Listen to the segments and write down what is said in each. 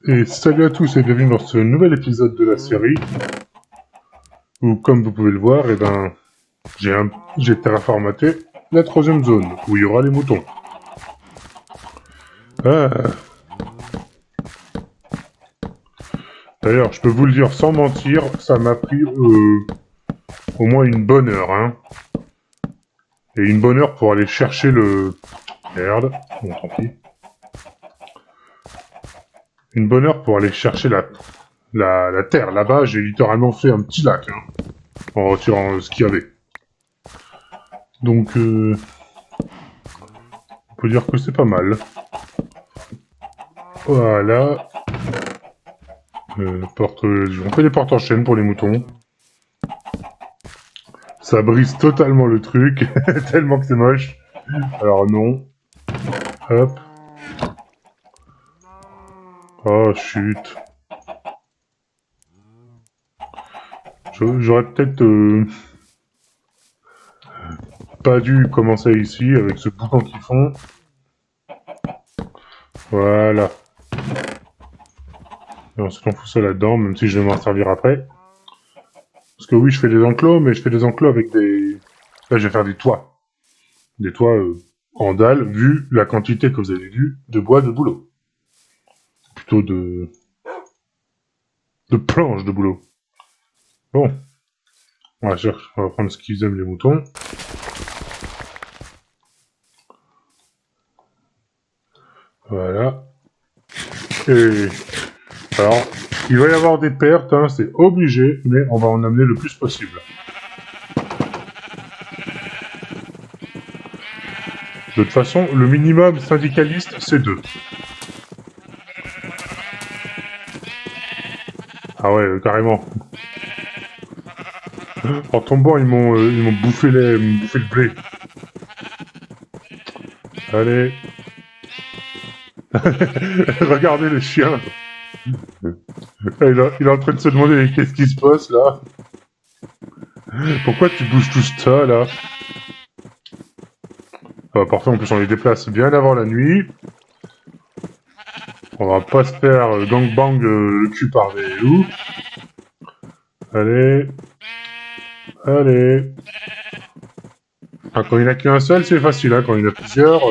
Et salut à tous et bienvenue dans ce nouvel épisode de la série où, comme vous pouvez le voir, j'ai terraformaté la troisième zone où il y aura les moutons. Ah. D'ailleurs, je peux vous le dire sans mentir, ça m'a pris au moins une bonne heure, hein. Et une bonne heure pour aller chercher le... Merde, bon tant pis. Une bonne heure pour aller chercher la terre. Là-bas, j'ai littéralement fait un petit lac, hein, en retirant ce qu'il y avait. Donc, on peut dire que c'est pas mal. Voilà. On fait des portes en chaîne pour les moutons. Ça brise totalement le truc, tellement que c'est moche. Alors non. Hop. Oh, chut. J'aurais peut-être pas dû commencer ici avec ce bouton qu'ils font. Voilà. Et ensuite on fout ça là-dedans, même si je vais m'en servir après. Parce que oui, je fais des enclos, mais je fais des enclos avec des... Là, je vais faire des toits. Des toits en dalle, vu la quantité que vous avez vu de bois de boulot. Plutôt de planches de boulot. Bon. On va prendre ce qu'ils aiment, les moutons. Voilà. Et... Alors, il va y avoir des pertes, hein, c'est obligé, mais on va en amener le plus possible. De toute façon, le minimum syndicaliste, c'est 2. Ah ouais, carrément. En tombant, ils m'ont bouffé le blé. Allez. Regardez le chien. Il est en train de se demander qu'est-ce qui se passe là. Pourquoi tu bouges tout ça là? Parfait, en plus on les déplace bien avant la nuit. On va pas se faire gangbang le cul par des loups. Allez. Allez. Ah, quand il n'y en a qu'un seul, c'est facile, hein. Quand il y en a plusieurs...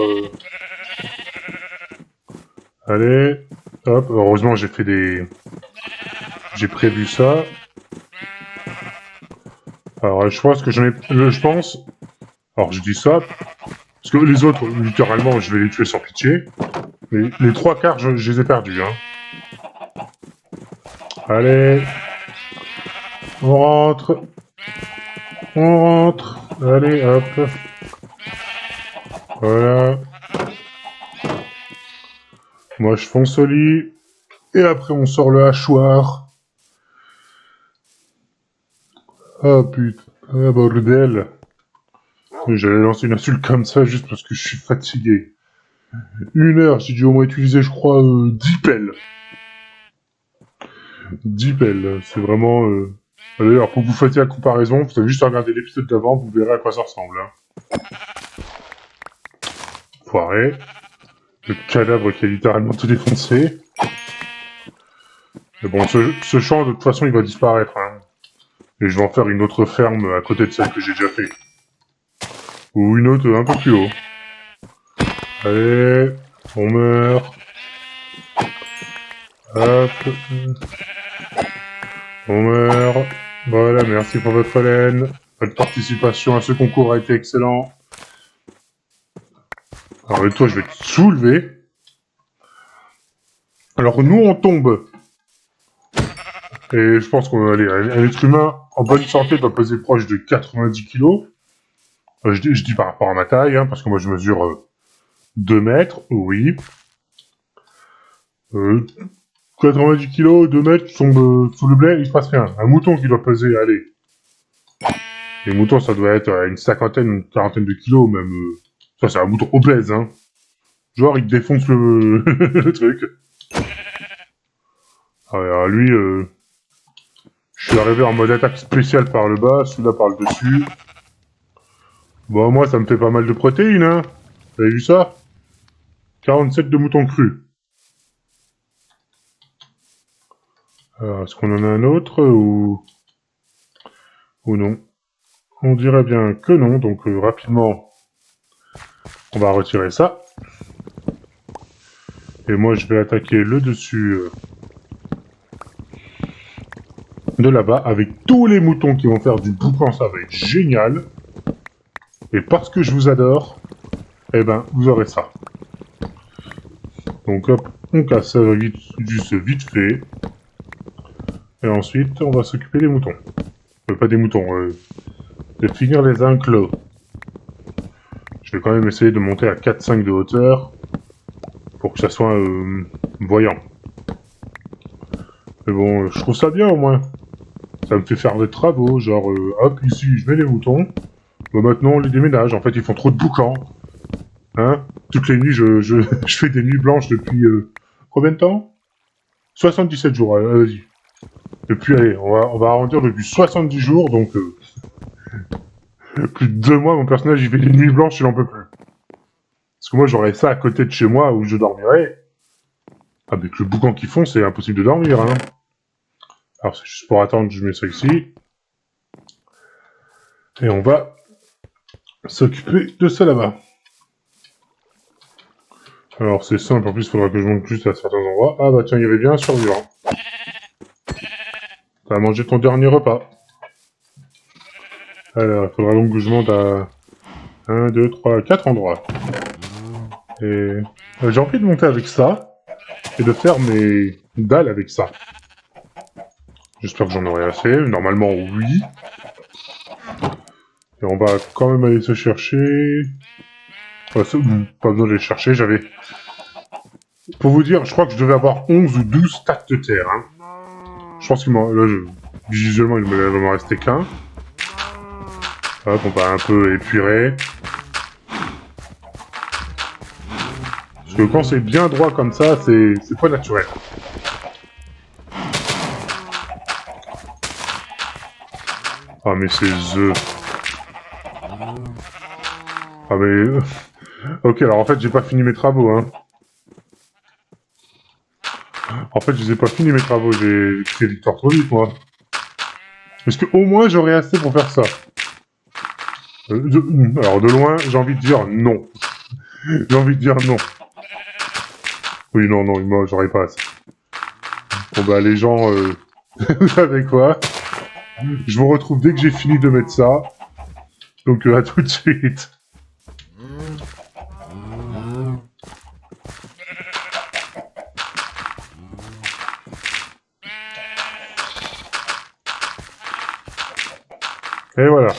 Allez. Hop. Heureusement, j'ai fait des... J'ai prévu ça. Alors, je pense que j'en ai... je pense... Alors, je dis ça... Parce que les autres, littéralement, je vais les tuer sans pitié. Mais les 3 quarts, je les ai perdus, hein. Allez. On rentre. On rentre. Allez, hop. Voilà. Moi, je fonce au lit. Et après, on sort le hachoir. Ah, putain. Ah, bordel. J'allais lancer une insulte comme ça juste parce que je suis fatigué. 1 heure, j'ai dû au moins utiliser, je crois, 10 pelles. 10 pelles, c'est vraiment... D'ailleurs, pour que vous fassiez la comparaison, vous avez juste à regarder l'épisode d'avant, vous verrez à quoi ça ressemble. Hein. Foiré. Le cadavre qui a littéralement tout défoncé. Mais bon, ce champ, de toute façon, il va disparaître. Hein. Et je vais en faire une autre ferme à côté de celle que j'ai déjà fait. Ou une autre un peu plus haut. Allez, on meurt. Hop. On meurt. Voilà, merci pour votre laine. Votre participation à ce concours a été excellent. Alors, toi, je vais te soulever. Alors, nous, on tombe. Et je pense qu'on va aller... Un être humain en bonne santé doit peser proche de 90 kilos. Je dis par rapport à ma taille, hein, parce que moi, je mesure 2 mètres, oui. 90 kilos, 2 mètres, tu tombes sous le blé, il se passe rien. Un mouton qui doit peser, allez. Les moutons, ça doit être une cinquantaine, une quarantaine de kilos, même. Ça, c'est un mouton obèse, hein. Genre, il défonce le, le truc. Alors, lui, je suis arrivé en mode attaque spéciale par le bas, celui-là par le dessus. Bon, moi, ça me fait pas mal de protéines, hein. Vous avez vu ça? 47 de moutons crus. Alors, est-ce qu'on en a un autre ou non? On dirait bien que non, donc rapidement, on va retirer ça. Et moi, je vais attaquer le dessus de là-bas avec tous les moutons qui vont faire du boucan, ça va être génial. Et parce que je vous adore, eh ben, vous aurez ça. Donc hop, on casse ça vite, juste vite fait. Et ensuite, on va s'occuper des moutons. Pas des moutons, de finir les enclos. Je vais quand même essayer de monter à 4-5 de hauteur pour que ça soit voyant. Mais bon, je trouve ça bien au moins. Ça me fait faire des travaux, genre hop, ici je mets les moutons. Bah maintenant on les déménage, en fait ils font trop de boucans. Hein? Toutes les nuits je fais des nuits blanches depuis combien de temps? 77 jours, vas-y. Depuis, allez, on va arrondir depuis 70 jours, donc plus de 2 mois mon personnage il fait des nuits blanches, il en peut plus. Parce que moi j'aurais ça à côté de chez moi où je dormirais. Avec le boucan qu'ils font, c'est impossible de dormir, hein. Alors c'est juste pour attendre que je mets ça ici. Et on va s'occuper de ça là-bas. Alors c'est simple, en plus il faudra que je monte juste à certains endroits. Ah bah tiens, il y avait bien un survivant. T'as mangé ton dernier repas. Alors, il faudra donc que je monte à 1, 2, 3, 4 endroits. Et j'ai envie de monter avec ça et de faire mes dalles avec ça. J'espère que j'en aurai assez. Normalement, oui. Et on va quand même aller se chercher... pas besoin de les chercher, j'avais... Pour vous dire, je crois que je devais avoir 11 ou 12 stacks de terre. Hein. Je pense qu'il m'en... Là, visuellement, il ne m'en restait qu'un. Hop, on va un peu épurer. Parce que quand c'est bien droit comme ça, c'est pas naturel. Ah mais ces œufs. Ah mais... Ok, alors en fait, j'ai pas fini mes travaux, hein. En fait, je les ai pas fini mes travaux, j'ai créé Victor trop vite, moi. Est-ce que au moins j'aurais assez pour faire ça? Alors de loin, j'ai envie de dire non. J'ai envie de dire non. Oui, non, moi j'aurais pas assez. Bon bah les gens, vous savez quoi? Je vous retrouve dès que j'ai fini de mettre ça. Donc à tout de suite. Et voilà.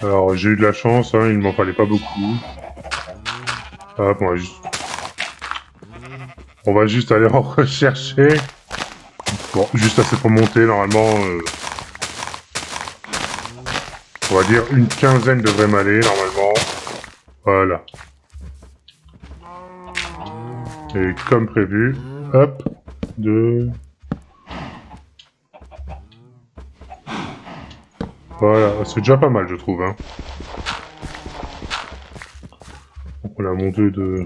Alors j'ai eu de la chance, hein, il m'en fallait pas beaucoup. Hop, on va juste aller en rechercher. Bon, juste assez pour monter, normalement. On va dire une quinzaine devrait m'aller, normalement. Voilà. Et comme prévu, hop, 2... Voilà, c'est déjà pas mal, je trouve. Hein. Donc on a monté de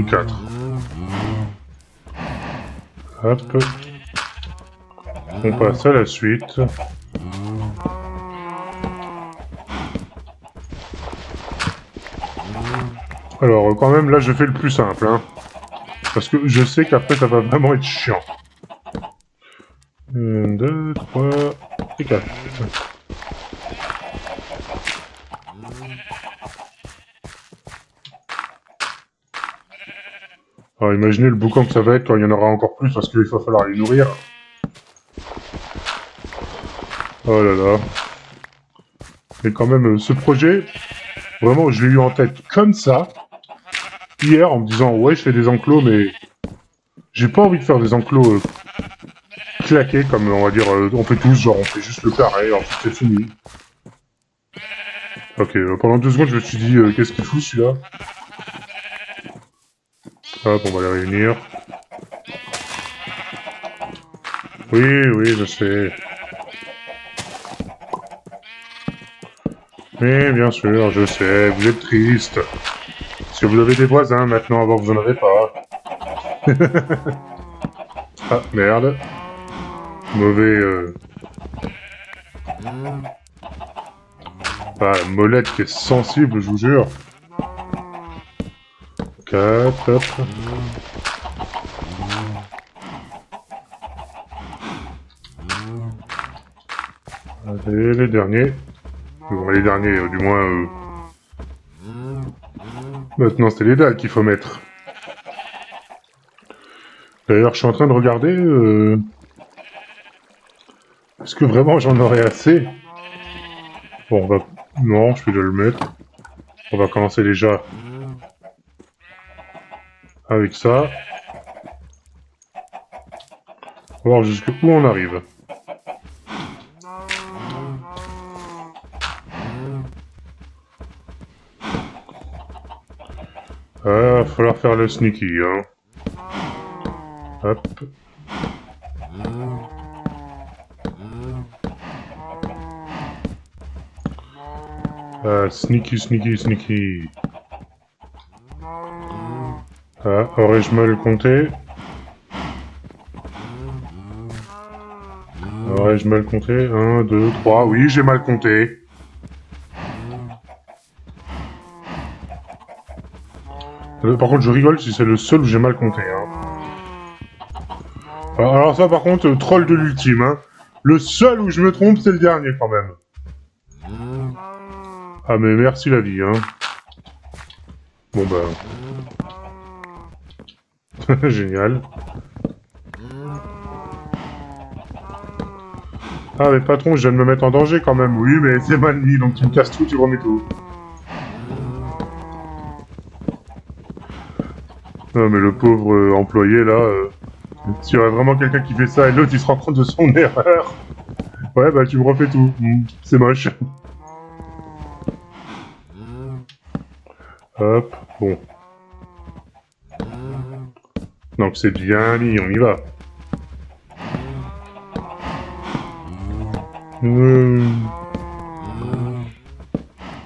4. Hop. On passe à la suite. Alors, quand même, là, je fais le plus simple. Hein, parce que je sais qu'après, ça va vraiment être chiant. 1, 2, 3 et 4. Alors imaginez le boucan que ça va être quand il y en aura encore plus parce qu'il va falloir les nourrir. Oh là là. Mais quand même, ce projet, vraiment, je l'ai eu en tête comme ça, hier, en me disant, ouais, je fais des enclos, mais j'ai pas envie de faire des enclos claqués, comme on va dire, on fait tous, genre on fait juste le carré, ensuite c'est fini. Ok, pendant 2 secondes, je me suis dit, qu'est-ce qu'il fout celui-là? Hop, on va les réunir. Oui, je sais. Oui, bien sûr, je sais, vous êtes triste. Parce que vous avez des voisins maintenant, avant vous en avez pas. Ah, merde. Mauvais... Ah, la molette qui est sensible, je vous jure. 4, hop. Allez, les derniers. Bon, les derniers, du moins... Maintenant, c'est les dalles qu'il faut mettre. D'ailleurs, je suis en train de regarder... Est-ce que vraiment j'en aurais assez? Bon, on va... Non, je vais le mettre. On va commencer déjà avec ça. On va voir jusqu'où on arrive. Va falloir faire le sneaky, hein. Hop. Sneaky, sneaky, sneaky. Aurais-je mal compté? Aurais-je mal compté? 1, 2, 3. Oui, j'ai mal compté. Par contre, je rigole si c'est le seul où j'ai mal compté. Hein. Alors ça, par contre, troll de l'ultime. Hein. Le seul où je me trompe, c'est le dernier, quand même. Ah, mais merci la vie, hein. Bon, bah... Génial. Ah, mais patron, je viens de me mettre en danger, quand même. Oui, mais c'est mal mis, donc tu me casses tout, tu remets tout. Non, mais le pauvre employé, là... S'il y aurait vraiment quelqu'un qui fait ça et l'autre, il se rend compte de son erreur. Ouais, bah, tu me refais tout. C'est moche. Hop, bon. Donc c'est bien mis, on y va.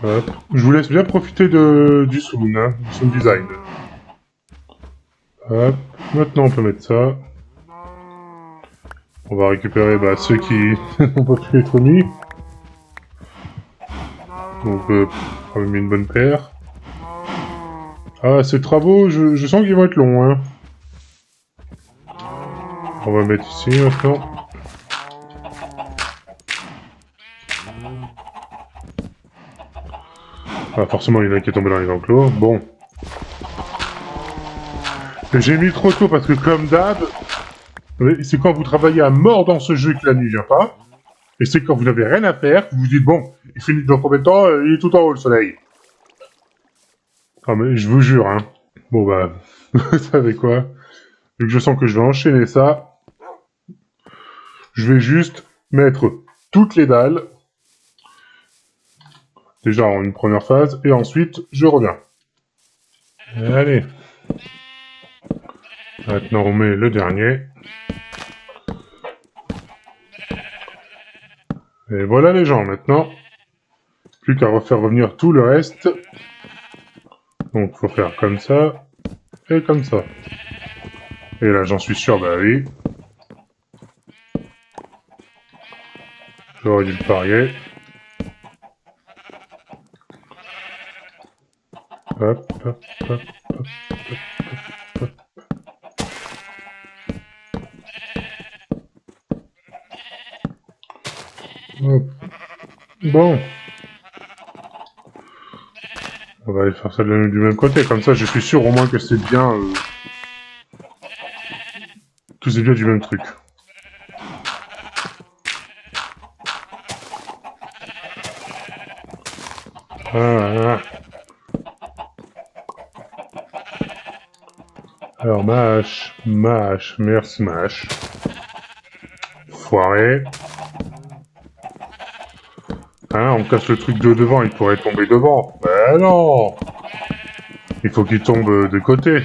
Hop. Je vous laisse bien profiter du sound, hein, du sound design. Hop. Maintenant on peut mettre ça. On va récupérer ceux qui n'ont pas pu être mis. Donc quand même une bonne paire. Ah, ces travaux, je sens qu'ils vont être longs, hein. On va mettre ici maintenant. Ah, forcément, il y en a qui est tombé dans les enclos. Bon. J'ai mis trop tôt parce que, comme d'hab, c'est quand vous travaillez à mort dans ce jeu que la nuit vient pas. Et c'est quand vous n'avez rien à faire, vous vous dites, bon, il finit dans combien de temps, il est tout en haut, le soleil. Ah, mais je vous jure, hein. Bon, bah, vous savez quoi? Vu que je sens que je vais enchaîner ça, je vais juste mettre toutes les dalles. Déjà en une première phase, et ensuite, je reviens. Allez. Maintenant, on met le dernier. Et voilà les gens, maintenant. Plus qu'à refaire revenir tout le reste. Donc, il faut faire comme ça, et comme ça. Et là, j'en suis sûr, bah oui. J'aurais dû le parier. Hop, hop, hop, hop, hop, hop, hop. Bon. On va aller faire ça du même côté, comme ça je suis sûr au moins que c'est bien... Tout c'est bien du même truc. Ah. Alors, mâche, merci mâche. Foiré. Hein, on casse le truc de devant, il pourrait tomber devant. Ben non! Il faut qu'il tombe de côté.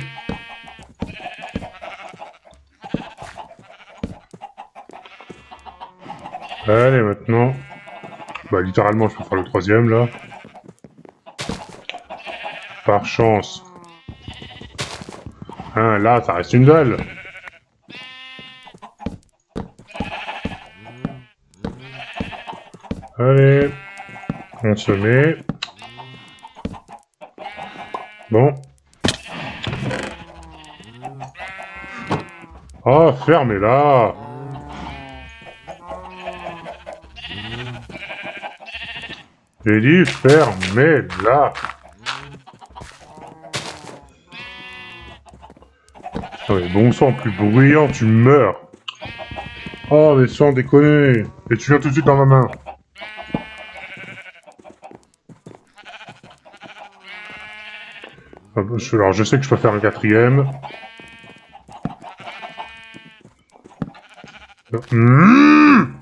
Allez, maintenant. Bah, littéralement, je peux faire le troisième, là. Par chance. Hein, là, ça reste une dalle. Allez, on se met. Bon. Oh, fermez-la! J'ai dit fermez-la! Oh, mais bon sang, plus bruyant, tu meurs! Oh, mais sans déconner! Et tu viens tout de suite dans ma main! Alors, je sais que je peux faire un quatrième. Mmh,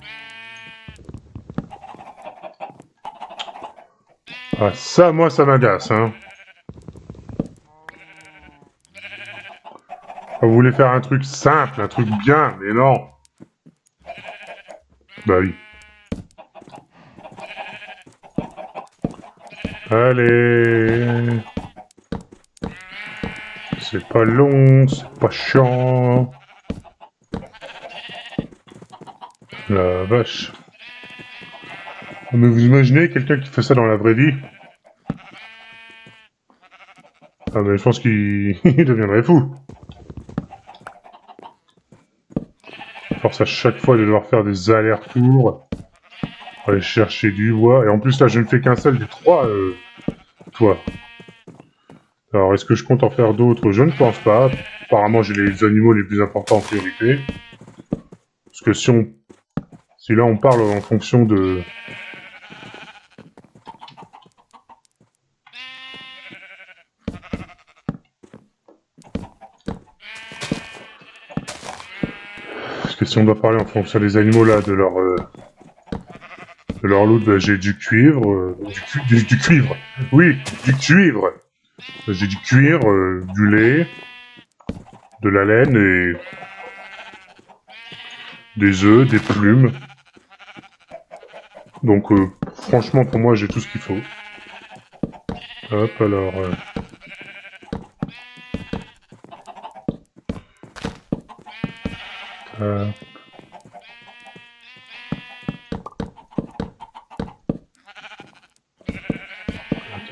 ah, ça, moi, ça m'agace, hein. Vous voulez faire un truc simple, un truc bien, mais non. Bah oui. Allez. C'est pas long, c'est pas chiant. La vache. Mais vous imaginez quelqu'un qui fait ça dans la vraie vie? Ah mais je pense qu'il il deviendrait fou. Force à chaque fois de devoir faire des allers-retours, aller chercher du bois. Et en plus là je ne fais qu'un seul des trois toits. Alors est-ce que je compte en faire d'autres? Je ne pense pas. Apparemment j'ai les animaux les plus importants en priorité. Parce que si là on parle en fonction de... Parce que si on doit parler en fonction des animaux là, de leur loot, bah, j'ai du cuivre, du cuivre, oui, du cuivre. J'ai du cuir, du lait, de la laine et des œufs, des plumes. Donc franchement pour moi j'ai tout ce qu'il faut. Hop alors. Euh,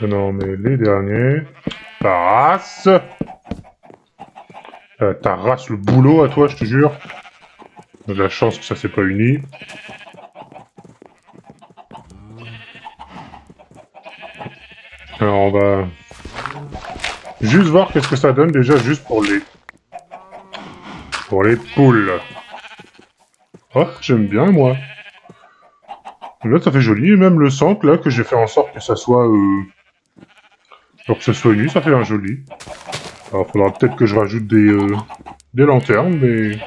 Maintenant mais les derniers. Ta race. Ta race le boulot à toi je te jure. On a de la chance que ça s'est pas uni. Alors on va juste voir qu'est-ce que ça donne déjà juste pour les poules. Oh j'aime bien moi. Là ça fait joli, et même le centre là que j'ai fait en sorte que ça soit pour que ça soit uni, ça fait un joli. Alors faudra peut-être que je rajoute des lanternes, mais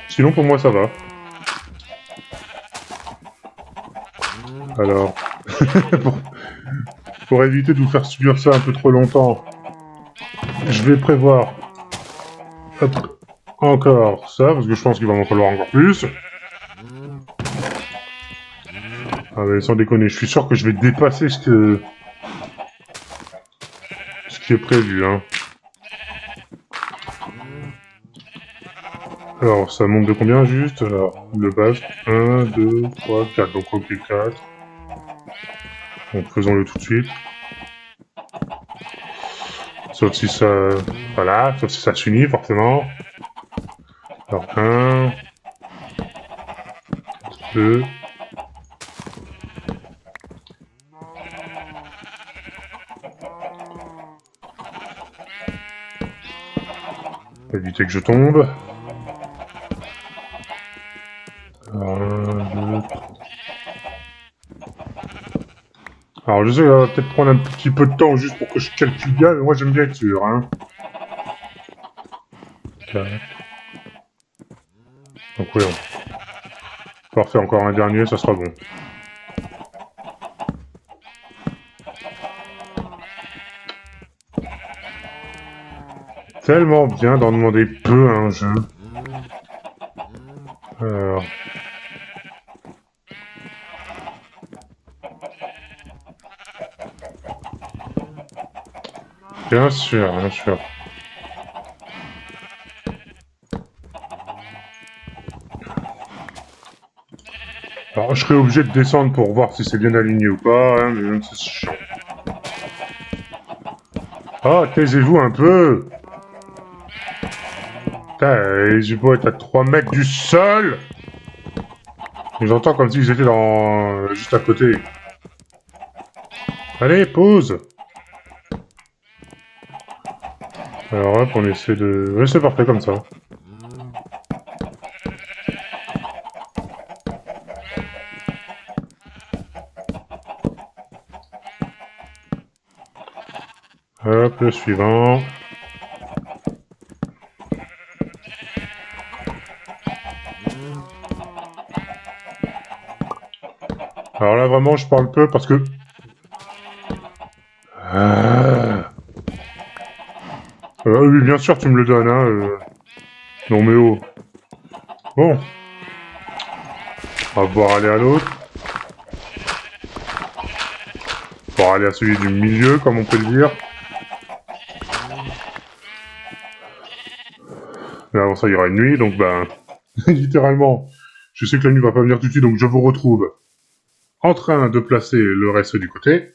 sinon pour moi ça va. Alors, pour, pour éviter de vous faire subir ça un peu trop longtemps, je vais prévoir encore ça, parce que je pense qu'il va m'en falloir encore plus. Ah mais sans déconner, je suis sûr que je vais dépasser ce qui est prévu, hein. Alors, ça monte de combien juste? Alors, le base, 1, 2, 3, 4, donc ok 4. Donc faisons-le tout de suite. Sauf si ça... Voilà, sauf si ça s'unit forcément. Alors, 1, 2... Éviter que je tombe. Alors, 1, 2... Alors, je sais, ça va peut-être prendre un petit peu de temps juste pour que je calcule bien, mais moi j'aime bien être sûr, hein. 4. Donc oui, on va refaire encore un dernier, ça sera bon. Tellement bien d'en demander peu à un jeu. Alors... Bien sûr, bien sûr. Alors, je serais obligé de descendre pour voir si c'est bien aligné ou pas, hein, mais même c'est chiant. Ah, taisez-vous un peu! Putain, j'ai beau être à 3 mètres du sol! Et j'entends comme s'ils étaient dans... juste à côté. Allez, pause! Alors hop, on essaie de... Ouais, c'est parfait comme ça. Hop, le suivant. Alors là, vraiment, je parle peu parce que... Ah. Oui, bien sûr, tu me le donnes, hein. Non mais oh. Bon. On va pouvoir aller à l'autre. Pour aller à celui du milieu, comme on peut le dire. Mais avant ça, il y aura une nuit, donc ben... littéralement, je sais que la nuit va pas venir tout de suite, donc je vous retrouve en train de placer le reste du côté.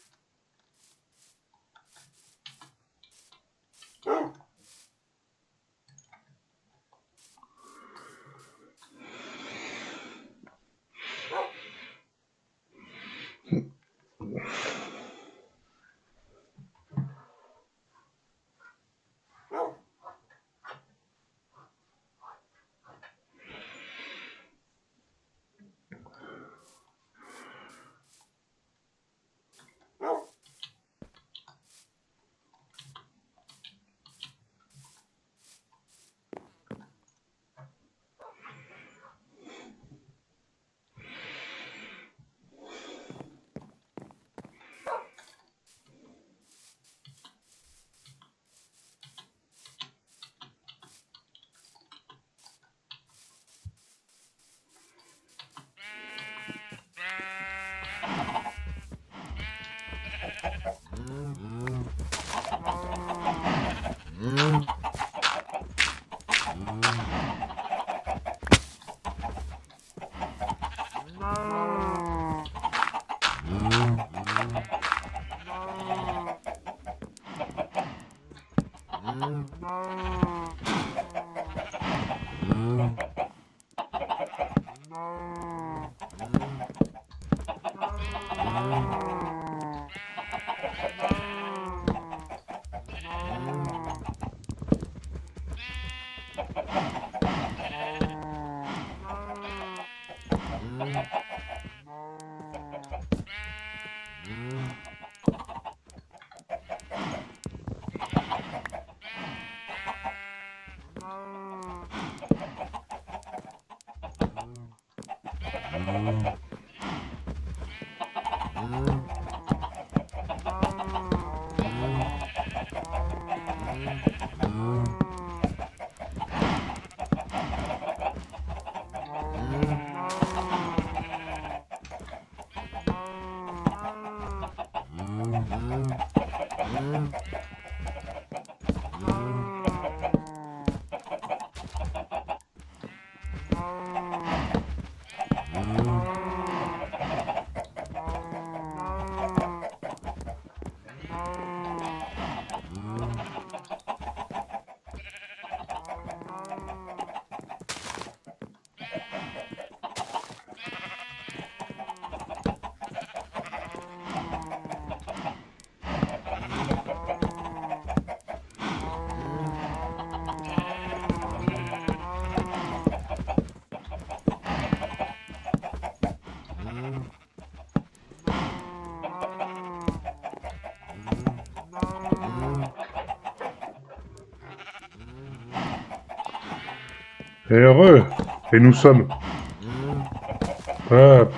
Et heureux. Et nous sommes...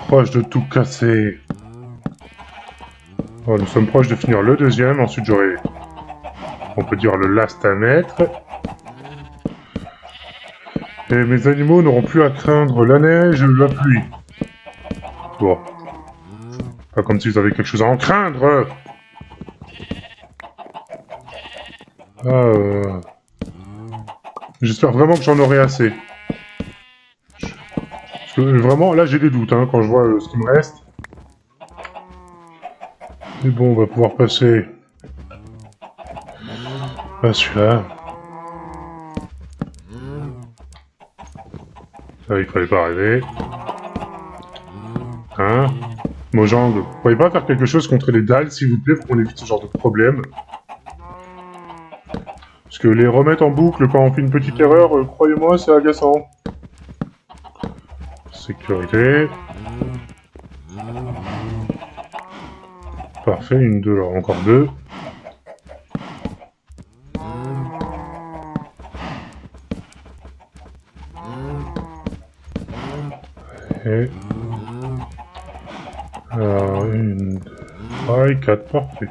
proches de tout casser. Oh, nous sommes proches de finir le deuxième, ensuite j'aurai... on peut dire le last à mettre. Et mes animaux n'auront plus à craindre la neige ou la pluie. Bon. Pas comme s'ils avaient quelque chose à en craindre. Ah, J'espère vraiment que j'en aurai assez. Parce que vraiment, là j'ai des doutes hein, quand je vois ce qui me reste. Mais bon, on va pouvoir passer à celui-là. Là, il fallait pas arriver. Hein? Mojang, vous pourriez pas faire quelque chose contre les dalles, s'il vous plaît, pour qu'on évite ce genre de problème? Parce que les remettre en boucle quand on fait une petite erreur, croyez-moi, c'est agaçant. Sécurité. Parfait, une, deux, alors encore deux. Et... alors, une, deux, trois et quatre, parfait.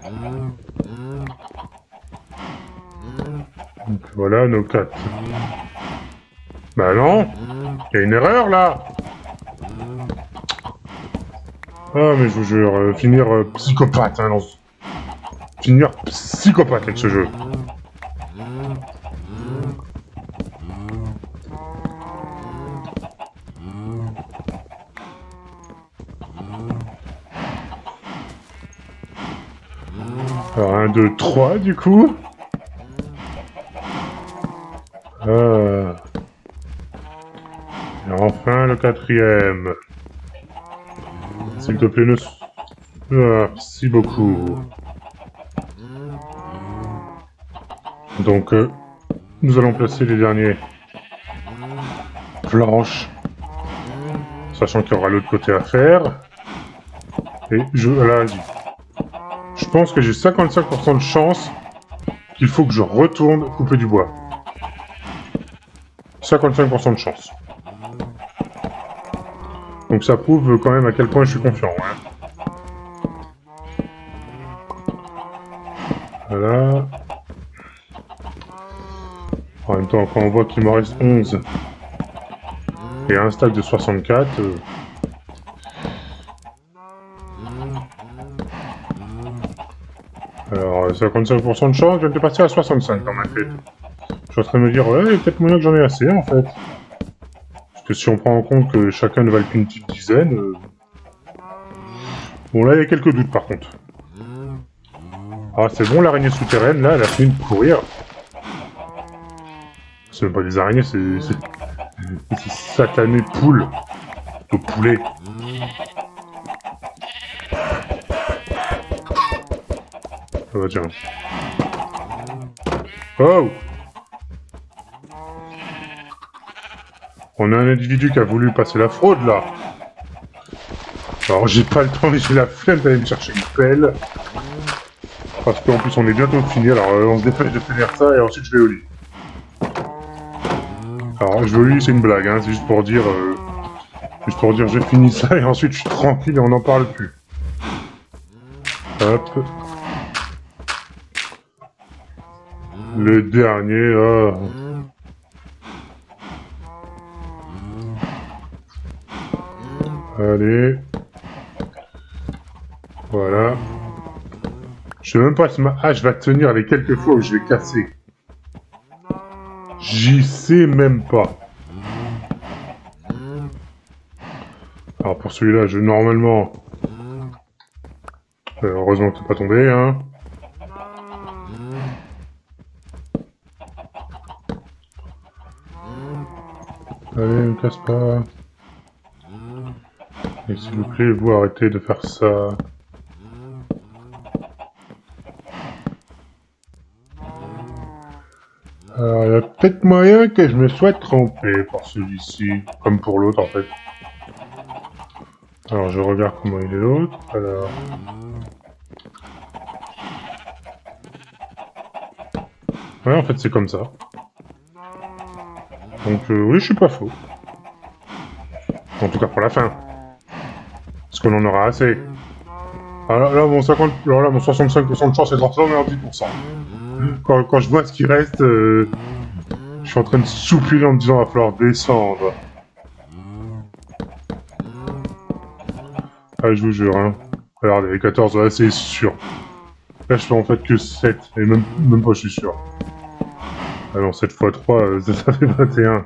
Donc voilà nos quatre. Bah non! Il y a une erreur là! Ah mais je vous jure, finir psychopathe, hein, finir psychopathe avec ce jeu. Alors 1, 2, 3 du coup. Et enfin le quatrième. S'il te plaît, ne... merci beaucoup. Donc, nous allons placer les derniers planches, sachant qu'il y aura l'autre côté à faire. Et là, je pense que j'ai 55% de chance qu'il faut que je retourne couper du bois. 55% de chance. Donc ça prouve quand même à quel point je suis confiant. Hein. Voilà. En même temps, quand on voit qu'il m'en reste 11 et un stack de 64... alors, 55% de chance, je viens de passer à 65 dans ma tête. Je suis en train de me dire, ouais, il y a peut-être moyen que j'en ai assez, en fait. Parce que si on prend en compte que chacun ne valent qu'une petite dizaine... Bon, là, il y a quelques doutes, par contre. Ah, c'est bon, l'araignée souterraine, là, elle a fini de courir. C'est même pas des araignées, c'est satané poules. De poulet. Ah bah tiens. Oh! On a un individu qui a voulu passer la fraude, là. Alors, j'ai pas le temps, mais j'ai la flemme d'aller me chercher une pelle. Parce qu'en plus, on est bientôt fini, alors on se dépêche de finir ça, et ensuite je vais au lit. Alors, je vais au lit, c'est une blague, hein, c'est juste pour dire... j'ai fini ça, et ensuite je suis tranquille et on n'en parle plus. Hop. Le dernier, oh. Allez. Voilà. Je sais même pas si ma hache va tenir les quelques fois où je vais casser. J'y sais même pas. Alors pour celui-là, je normalement... heureusement que c'est pas tombé, hein. Allez, ne casse pas. Et s'il vous plaît, vous arrêtez de faire ça. Alors, il y a peut-être moyen que je me sois trompé pour celui-ci, comme pour l'autre en fait. Alors, je regarde comment il est l'autre. Alors... ouais, en fait, c'est comme ça. Donc, oui, je suis pas faux. En tout cas, pour la fin. Parce qu'on en aura assez. Alors là, mon 65% de chance est transformé en 10%. Quand je vois ce qui reste, je suis en train de soupirer en me disant, il va falloir descendre. Ah, je vous jure, hein. Regardez, les 14, ouais, c'est sûr. Là, je fais en fait que 7, et même pas, je suis sûr. Ah non, 7 x 3, ça fait 21.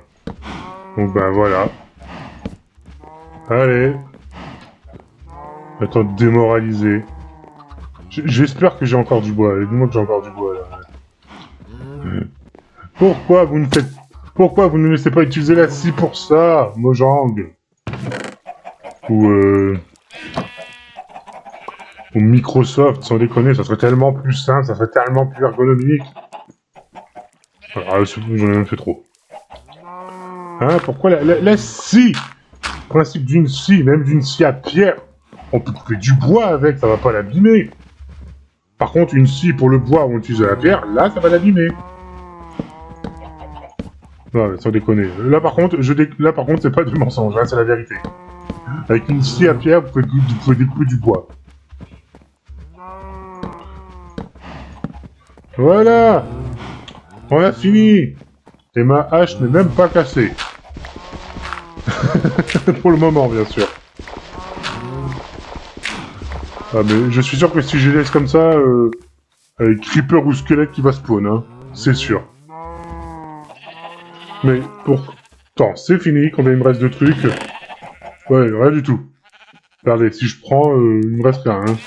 Donc, bah, voilà. Allez. Attends, démoralisé. J'espère que j'ai encore du bois. Dis-moi que j'ai encore du bois, là. Pourquoi vous ne faites... Pourquoi vous ne laissez pas utiliser la scie pour ça, Mojang? Ou Microsoft, sans déconner, ça serait tellement plus simple, ça serait tellement plus ergonomique. Ah, j'en ai même fait trop. Hein, pourquoi la scie? Le principe d'une scie, même d'une scie à pierre, on peut couper du bois avec, ça va pas l'abîmer. Par contre, une scie pour le bois où on utilise la pierre, là, ça va l'abîmer. Non, mais sans déconner. Là, par contre, c'est pas du mensonge, hein, c'est la vérité. Avec une scie à pierre, vous pouvez découper du bois. Voilà! On a fini! Et ma hache n'est même pas cassée. Pour le moment, bien sûr. Ah, mais je suis sûr que si je laisse comme ça, avec creeper ou squelette qui va spawn, hein. C'est sûr. Mais pourtant, c'est fini. Combien il me reste de trucs? Ouais, rien du tout. Regardez, si je prends, il me reste rien, hein.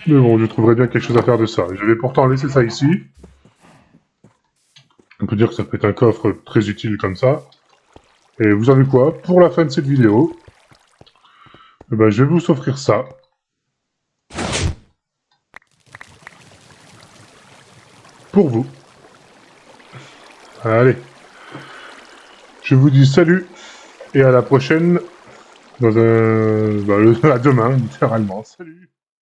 Mais bon, je trouverais bien quelque chose à faire de ça. Je vais pourtant laisser ça ici. On peut dire que ça peut être un coffre très utile comme ça. Et vous savez quoi? Pour la fin de cette vidéo, eh ben, je vais vous offrir ça. Pour vous. Allez. Je vous dis salut. Et à la prochaine. Dans un... Bah, à demain, littéralement. Salut.